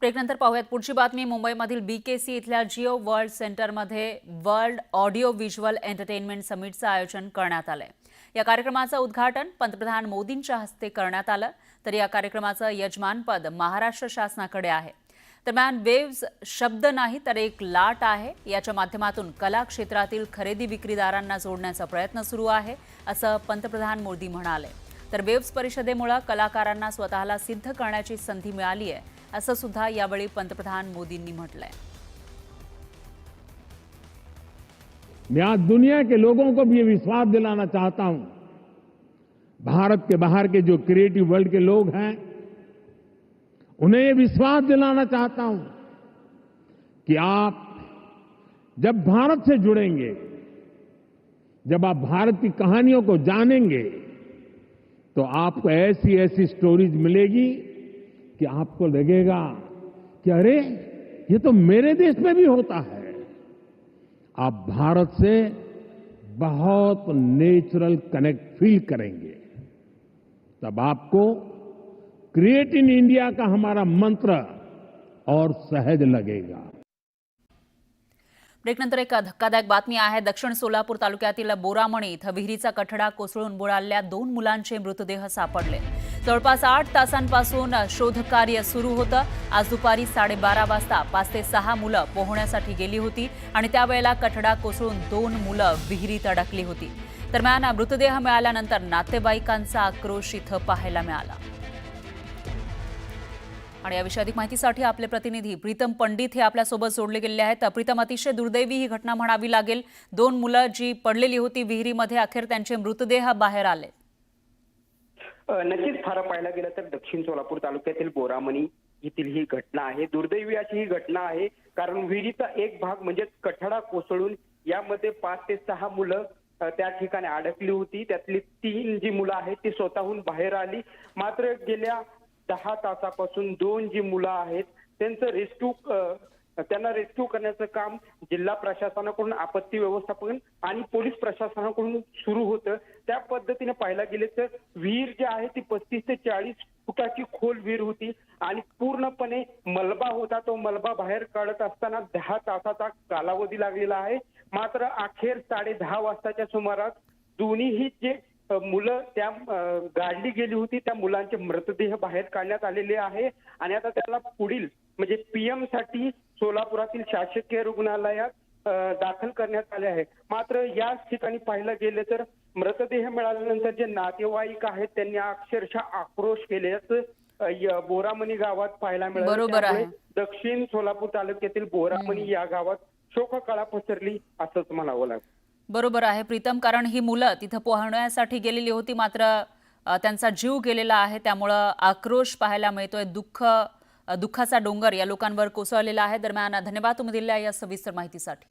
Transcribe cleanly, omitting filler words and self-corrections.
ब्रेकनंतर पाहूयात पुढची बातमी। मुंबईमधील बीकेसी इथल्या जिओ वर्ल्ड सेंटरमध्ये वर्ल्ड ऑडिओ व्हिज्युअल एंटरटेनमेंट समिटचं आयोजन करण्यात आलंय। या कार्यक्रमाचं उद्घाटन पंतप्रधान मोदींच्या हस्ते करण्यात आलं, तर या कार्यक्रमाचं यजमानपद महाराष्ट्र शासनाकडे आहे। दरम्यान वेव्स शब्द नाही तर एक लाट आहे, याच्या माध्यमातून कला क्षेत्रातील खरेदी विक्रीदारांना जोडण्याचा प्रयत्न सुरू आहे, असं पंतप्रधान मोदी म्हणाले। तर वेव्स परिषदेमुळे कलाकारांना स्वतःला सिद्ध करण्याची संधी मिळाली आहे, असं सुद्धा यावेळी पंतप्रधान मोदींनी म्हटलंय। मैं आज दुनिया के लोगों को भी ये विश्वास दिलाना चाहता हूं, भारत के बाहर के जो क्रिएटिव वर्ल्ड के लोग हैं, उन्हें ये विश्वास दिलाना चाहता हूं कि आप जब भारत से जुड़ेंगे, जब आप भारत की कहानियों को जानेंगे, तो आपको ऐसी ऐसी स्टोरीज मिलेगी कि आपको लगेगा कि अरे ये तो मेरे देश में भी होता है। आप भारत से बहुत नेचुरल कनेक्ट फील करेंगे, तब आपको क्रिएट इन इंडिया का हमारा मंत्र और सहज लगेगा। ब्रेकनंतर एक धक्कादायक बातमी आहे। दक्षिण सोलापूर तालुक्यातील बोरामणी इथं विहिरीचा कठडा कोसळून बुडालेल्या 2 मुलांचे मृतदेह सापडले। जवळपास 8 तासांपासून शोधकार्य सुरू होतं। आज दुपारी 12:30 वाजता 5 ते 6 मुलं पोहण्यासाठी गेली होती आणि त्यावेळेला कठडा कोसळून 2 मुलं विहिरीत अडकली होती। दरम्यान मृतदेह मिळाल्यानंतर नातेवाईकांचा आक्रोश इथं पाहायला मिळाला। आणि याविषयी अधिक माहितीसाठी आपले प्रतिनिधी प्रीतम पंडित हे आपल्यासोबत जोडले गेले आहेत। प्रीतम, अतिशय दुर्दैवी ही घटना म्हणावी लागेल। 2 मुलं जी पडलेली होती विहिरीमध्ये, अखेर त्यांचे मृतदेह बाहेर आले। नक्कीच खरं पाहायला गेलं तर दक्षिण सोलापूर तालुक्यातील बोरामणी येथील ही घटना आहे। दुर्दैवी अशी ही घटना आहे, कारण विहिरीचा एक भाग म्हणजे कठडा कोसळून यामध्ये 5 ते 6 मुलं त्या ठिकाणी अडकली होती। त्यातली 3 जी मुलं आहेत ती स्वतःहून बाहेर आली। मात्र गेल्या 10 तासापासून 2 जी मुलं आहेत त्यांना रेस्क्यू करण्याचं काम जिल्हा प्रशासनाकडून, आपत्ती व्यवस्थापन आणि पोलीस प्रशासनाकडून सुरू होतं। त्या पद्धतीने पाहायला गेले तर विहीर जी आहे ती 35 ते 40 फुटाची खोल विहीर होती आणि पूर्णपणे मलबा होता। तो मलबा बाहेर काढत असताना 10 तासाचा कालावधी लागलेला आहे। मात्र अखेर 10:30 वाजताच्या सुमारास दोन्हीही जे मुलं त्या गाडली गेली होती त्या मुलांचे मृतदेह बाहेर काढण्यात आलेले आहे आणि आता त्याला पुढील म्हणजे पीएम साठी सोलापुरातील शासकीय रुग्णालयात दाखल करण्यात आले आहे। मात्र याच ठिकाणी पाहिलं गेले तर मृतदेह मिळाल्यानंतर जे नातेवाईक आहेत त्यांनी अक्षरशः आक्रोश केल्याचं बोरामणी गावात पाहायला मिळालं। दक्षिण सोलापूर तालुक्यातील बोरामणी या गावात शोककळा पसरली असंच म्हणावं लागेल। बरोबर आहे प्रीतम, कारण ही मुलं तिथं पोहण्यासाठी गेलेली होती, मात्र त्यांचा जीव गेलेला आहे, त्यामुळे आक्रोश पाहायला मिळतोय। दुःखाचा डोंगर या लोकांवर कोसळलेला आहे। दरम्यान धन्यवाद तुम्ही दिलेल्या या सविस्तर माहितीसाठी।